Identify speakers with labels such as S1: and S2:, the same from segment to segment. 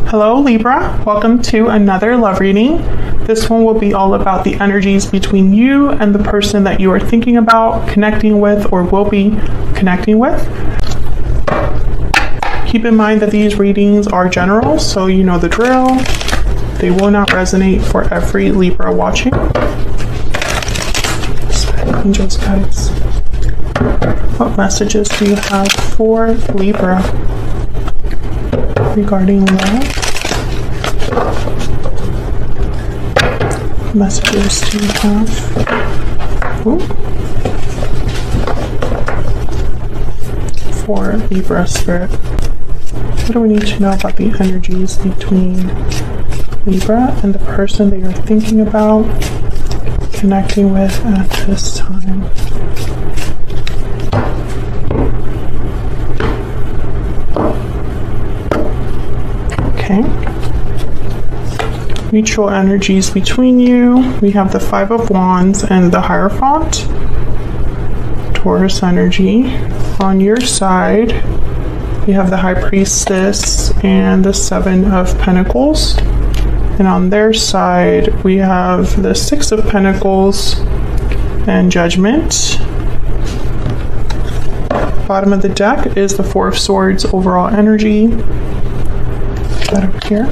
S1: Hello Libra, welcome to another love reading. This one will be all about the energies between you and the person that you are thinking about connecting with or will be connecting with. Keep in mind that these readings are general, so you know the drill. They will not resonate for every Libra watching. Angels, guides. What messages do you have for Libra regarding love? Messages do you have? For Libra spirit? What do we need to know about the energies between Libra and the person that you're thinking about connecting with at this time? Okay. Mutual energies between you. We have the Five of Wands and the Hierophant. Taurus energy. On your side, you have the High Priestess and the Seven of Pentacles. And on their side, we have the Six of Pentacles and Judgment. Bottom of the deck is the Four of Swords overall energy. That over here.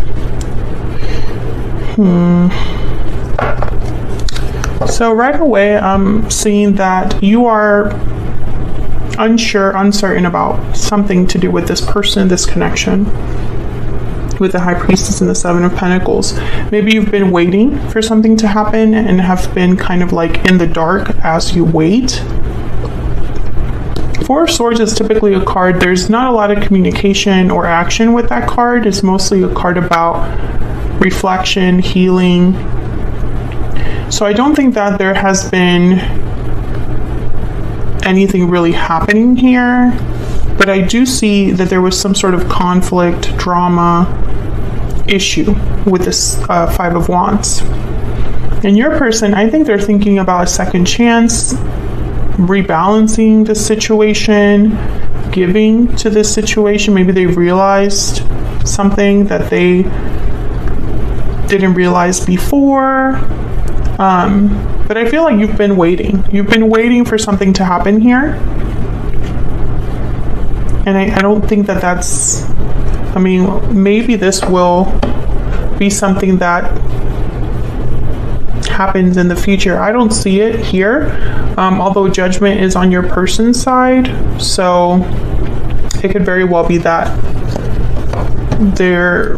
S1: So right away, I'm seeing that you are uncertain about something to do with this person, this connection with the High Priestess and the Seven of Pentacles. Maybe you've been waiting for something to happen and have been kind of like in the dark as you wait. Four of Swords is typically a card. There's not a lot of communication or action with that card. It's mostly a card about reflection, healing. So I don't think that there has been anything really happening here, but I do see that there was some sort of conflict, drama, issue with this Five of Wands. And your person, I think they're thinking about a second chance, rebalancing the situation, giving to this situation. Maybe they realized something that they didn't realize before. But I feel like you've been waiting. You've been waiting for something to happen here. And I don't think that that's, I mean, maybe this will be something that happens in the future. I don't see it here, although Judgment is on your person's side. So it could very well be that they're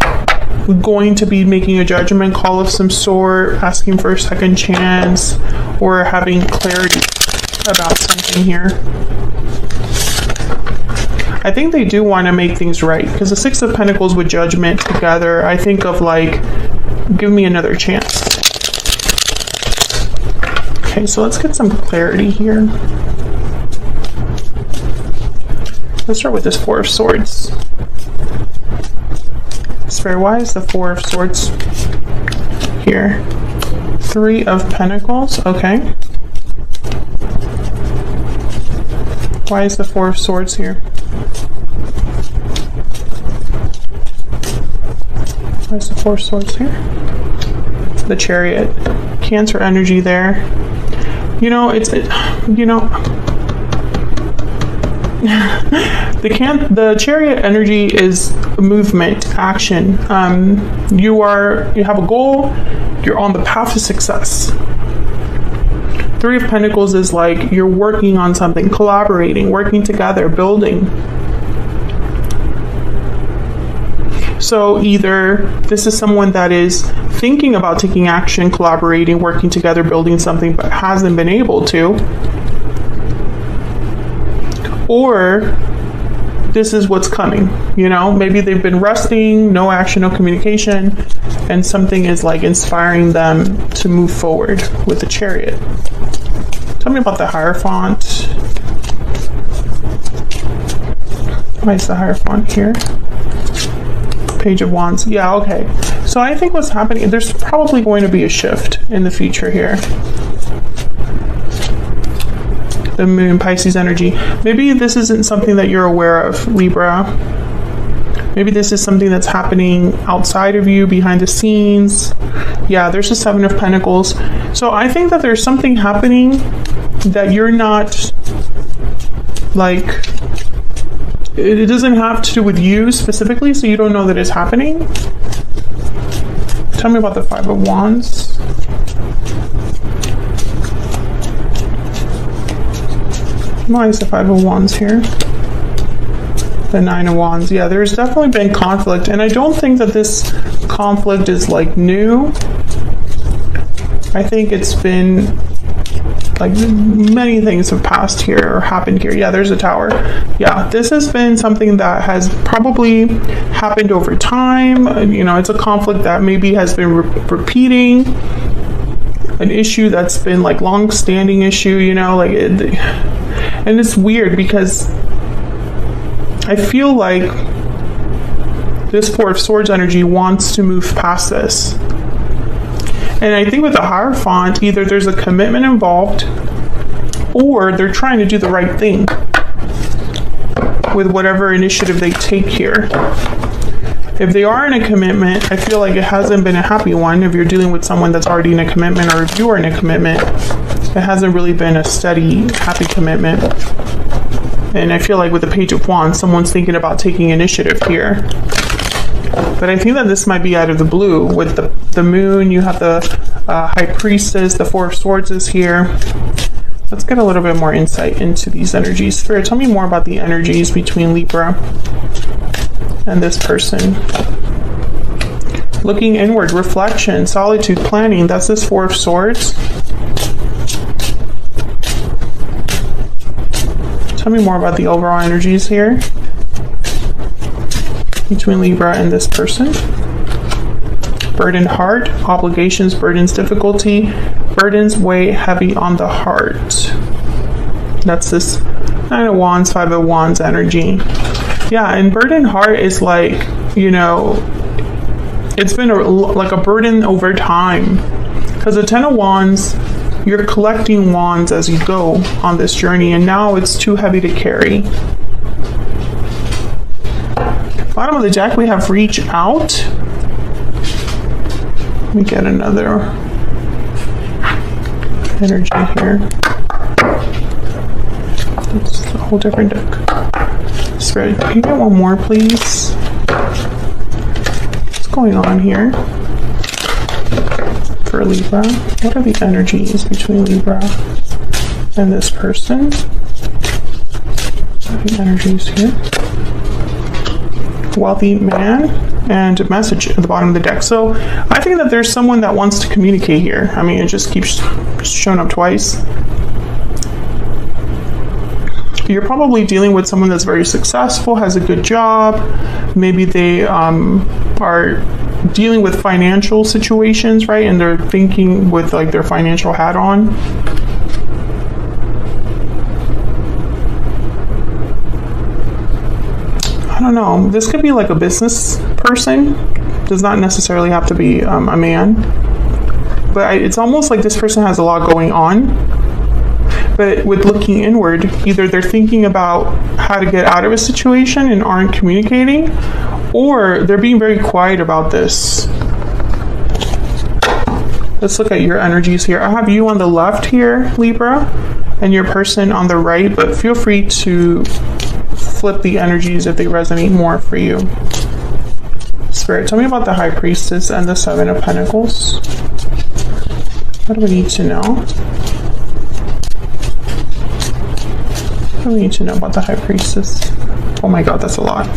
S1: going to be making a judgment call of some sort, asking for a second chance, or having clarity about something here. I think they do want to make things right, because the Six of Pentacles with Judgment together, I think of like, give me another chance. Okay, so let's get some clarity here. Let's start with this Four of Swords. Spirit, why is the Four of Swords here? Three of Pentacles, okay. Why is the Four of Swords here? Why is the Four of Swords here? The Chariot. Cancer energy there. You know, the Chariot energy is movement, action. You have a goal, you're on the path to success. Three of Pentacles is like you're working on something, collaborating, working together, building. So either this is someone that is thinking about taking action, collaborating, working together, building something, but hasn't been able to, or this is what's coming. You know, maybe they've been resting, no action, no communication, and something is like inspiring them to move forward with the Chariot. Tell me about the Hierophant. Why is the Hierophant here? Page of Wands. Yeah, okay. So I think what's happening, there's probably going to be a shift in the future here. The Moon, Pisces energy. Maybe this isn't something that you're aware of, Libra. Maybe this is something that's happening outside of you, behind the scenes. Yeah, there's the Seven of Pentacles. So I think that there's something happening that you're not, like, it doesn't have to do with you specifically, so you don't know that it's happening. Tell me about the Five of Wands. Why is the Five of Wands here? The Nine of Wands. Yeah, there's definitely been conflict, and I don't think that this conflict is like new. I think it's been like many things have passed here or happened here. Yeah, there's a Tower. Yeah, this has been something that has probably happened over time. You know, it's a conflict that maybe has been repeating, an issue that's been like long-standing issue, you know, like and it's weird because I feel like this Four of Swords energy wants to move past this. And I think with the Hierophant, either there's a commitment involved or they're trying to do the right thing with whatever initiative they take here. If they are in a commitment, I feel like it hasn't been a happy one. If you're dealing with someone that's already in a commitment, or if you are in a commitment, it hasn't really been a steady, happy commitment. And I feel like with the Page of Wands, someone's thinking about taking initiative here. But I think that this might be out of the blue. With the Moon, you have the High Priestess, the Four of Swords is here. Let's get a little bit more insight into these energies. Spirit, tell me more about the energies between Libra and this person. Looking inward, reflection, solitude, planning. That's this Four of Swords. Tell me more about the overall energies here between Libra and this person. Burdened heart, obligations, burdens, difficulty. Burdens weigh heavy on the heart. That's this Nine of Wands, Five of Wands energy. Yeah, and burdened heart is like, you know, it's been like a burden over time. Because the Ten of Wands, you're collecting wands as you go on this journey, and now it's too heavy to carry. Bottom of the deck, we have reach out. Let me get another energy here. It's a whole different deck. Spirit, can you get one more, please? What's going on here for Libra? What are the energies between Libra and this person? What are the energies here? Wealthy man and message at the bottom of the deck. So I think that there's someone that wants to communicate here. I mean, it just keeps showing up twice. You're probably dealing with someone that's very successful, has a good job. Maybe they are dealing with financial situations, right? And they're thinking with like their financial hat on. I don't know. This could be like a business person. Does not necessarily have to be a man. But it's almost like this person has a lot going on. But with looking inward, either they're thinking about how to get out of a situation and aren't communicating, or they're being very quiet about this. Let's look at your energies here. I have you on the left here, Libra, and your person on the right, but feel free to flip the energies if they resonate more for you. Spirit, tell me about the High Priestess and the Seven of Pentacles. What do we need to know? What do we need to know about the High Priestess? Oh my God, that's a lot.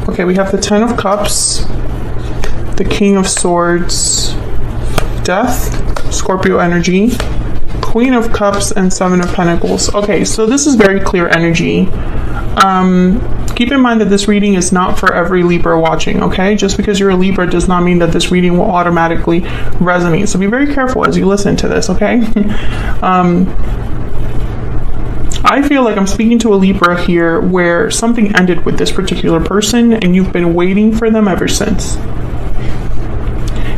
S1: Okay, we have the Ten of Cups, the King of Swords, Death, Scorpio energy, Queen of Cups, and Seven of Pentacles. Okay, so this is very clear energy. Keep in mind that this reading is not for every Libra watching, okay? Just because you're a Libra does not mean that this reading will automatically resonate. So be very careful as you listen to this, okay? I feel like I'm speaking to a Libra here where something ended with this particular person and you've been waiting for them ever since.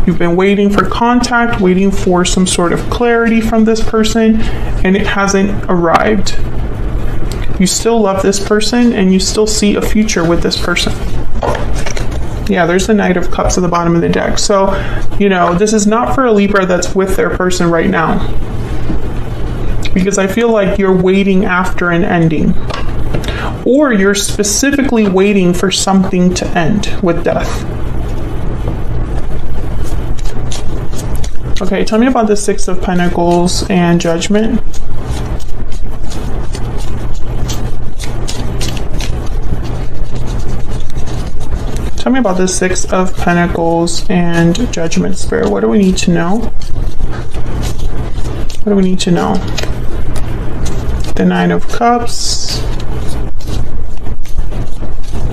S1: You've been waiting for contact, waiting for some sort of clarity from this person, and it hasn't arrived. You still love this person and you still see a future with this person. Yeah, there's the Knight of Cups at the bottom of the deck. So, you know, this is not for a Libra that's with their person right now. Because I feel like you're waiting after an ending. Or you're specifically waiting for something to end with death. Okay, tell me about the Six of Pentacles and Judgment. Tell me about the Six of Pentacles and Judgment, Spirit. What do we need to know? What do we need to know? The Nine of Cups.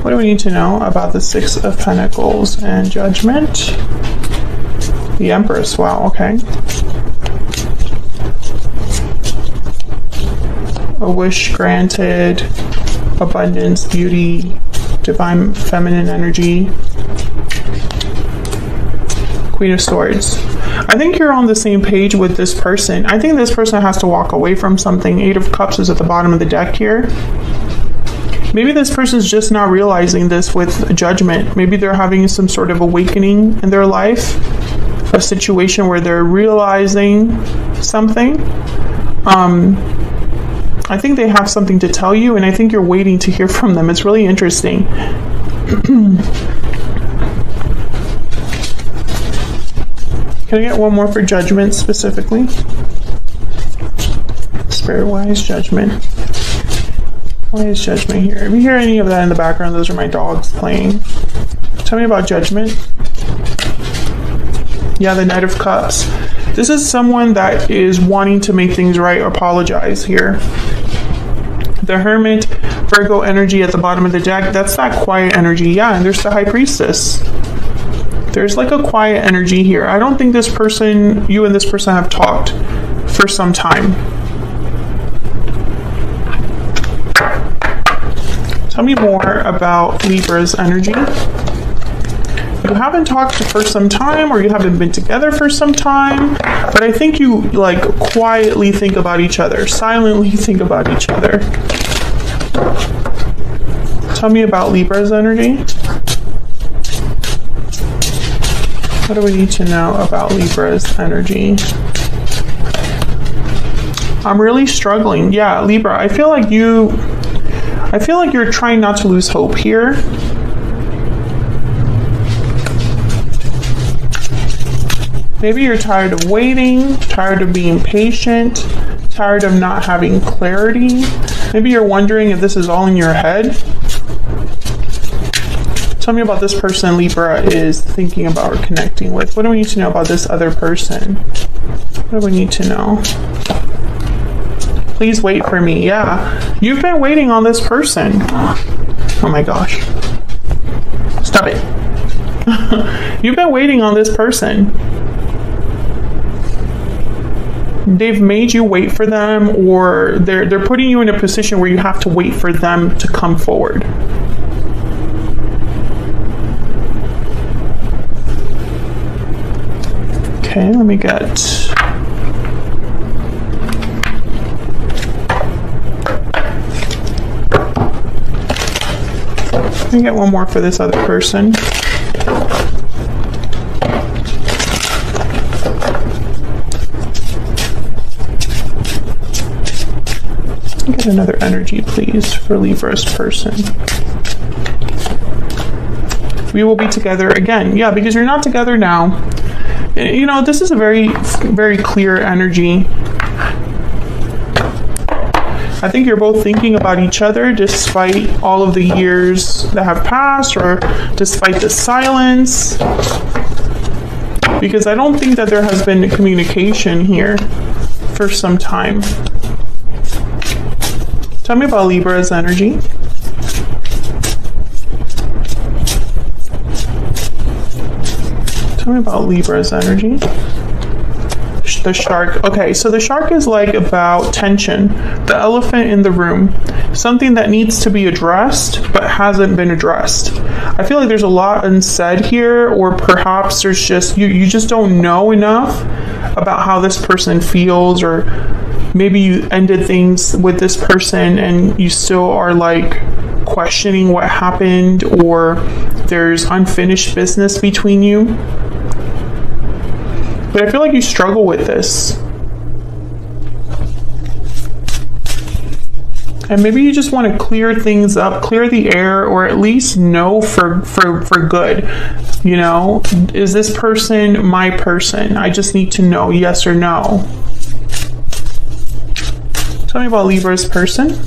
S1: What do we need to know about the Six of Pentacles and Judgment? The Empress. Wow, okay. A wish granted, abundance, beauty, divine feminine energy. Queen of Swords. I think you're on the same page with this person. I think this person has to walk away from something. Eight of Cups is at the bottom of the deck here. Maybe this person's just not realizing this with Judgment. Maybe they're having some sort of awakening in their life. A situation where they're realizing something. I think they have something to tell you, and I think you're waiting to hear from them. It's really interesting. Can I get one more for Judgment specifically? Spirit, why is Judgment? Why is Judgment here? If you hear any of that in the background, those are my dogs playing. Tell me about Judgment. Yeah, the Knight of Cups. This is someone that is wanting to make things right or apologize here. The Hermit, Virgo energy at the bottom of the deck. That's that quiet energy. Yeah, and there's the High Priestess. There's like a quiet energy here. I don't think this person, you and this person have talked for some time. Tell me more about Libra's energy. You haven't talked for some time, or you haven't been together for some time, but I think you like quietly think about each other, silently think about each other. Tell me about Libra's energy. What do we need to know about Libra's energy? I'm really struggling. Yeah, Libra, I feel like you're trying not to lose hope here. Maybe you're tired of waiting, tired of being patient, tired of not having clarity. Maybe you're wondering if this is all in your head. Tell me about this person Libra is thinking about or connecting with. What do we need to know about this other person? What do we need to know? Please wait for me. Yeah, you've been waiting on this person. Oh my gosh. Stop it. You've been waiting on this person. They've made you wait for them, or they're putting you in a position where you have to wait for them to come forward. Okay, let me get... Let me get one more for this other person. Get another energy, please, for Libra's person. We will be together again. Yeah, because you're not together now. You know, this is a very, very clear energy. I think you're both thinking about each other despite all of the years that have passed, or despite the silence. Because I don't think that there has been communication here for some time. Tell me about Libra's energy. Tell me about Libra's energy. The shark. Okay, so the shark is like about tension. The elephant in the room. Something that needs to be addressed but hasn't been addressed. I feel like there's a lot unsaid here, or perhaps there's just, you just don't know enough about how this person feels, or maybe you ended things with this person and you still are like questioning what happened, or there's unfinished business between you. But I feel like you struggle with this. And maybe you just want to clear things up, clear the air, or at least know for good. You know, is this person my person? I just need to know, yes or no. Tell me about Libra's person.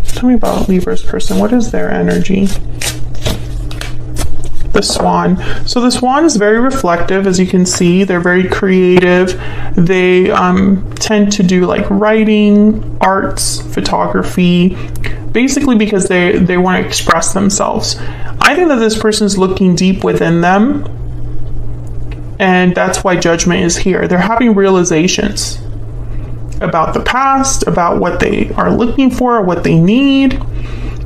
S1: Tell me about Libra's person. What is their energy? The Swan. So the Swan is very reflective, as you can see. They're very creative. They tend to do like writing, arts, photography, basically because they want to express themselves. I think that this person is looking deep within them, and that's why Judgment is here. They're having realizations about the past, about what they are looking for, what they need.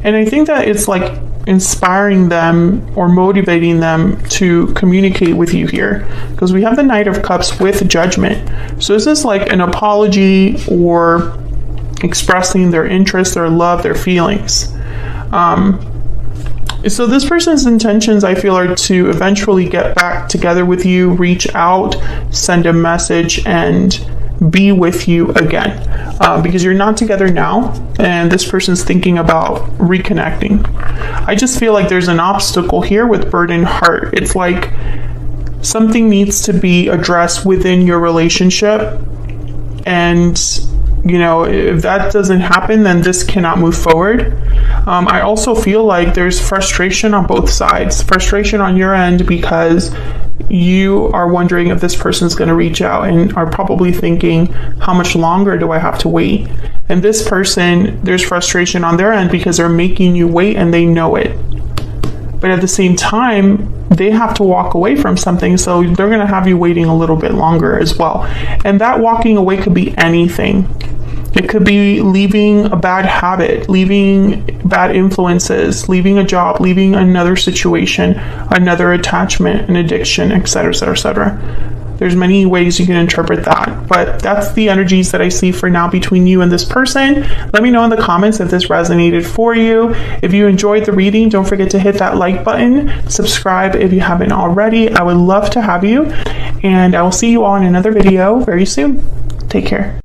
S1: And I think that it's like inspiring them or motivating them to communicate with you here, because we have the Knight of Cups with Judgment. So this is like an apology or expressing their interest, their love, their feelings. So this person's intentions, I feel, are to eventually get back together with you, reach out, send a message, and be with you again, because you're not together now, and this person's thinking about reconnecting. I just feel like there's an obstacle here with burdened heart. It's like something needs to be addressed within your relationship, and you know, if that doesn't happen, then this cannot move forward. I also feel like there's frustration on both sides. Frustration on your end because you are wondering if this person's going to reach out, and are probably thinking, how much longer do I have to wait? And this person, there's frustration on their end because they're making you wait and they know it. But at the same time, they have to walk away from something, so they're going to have you waiting a little bit longer as well. And that walking away could be anything. It could be leaving a bad habit, leaving bad influences, leaving a job, leaving another situation, another attachment, an addiction, etc., etc., etc. There's many ways you can interpret that, but that's the energies that I see for now between you and this person. Let me know in the comments if this resonated for you. If you enjoyed the reading, don't forget to hit that like button, subscribe if you haven't already. I would love to have you, and I will see you all in another video very soon. Take care.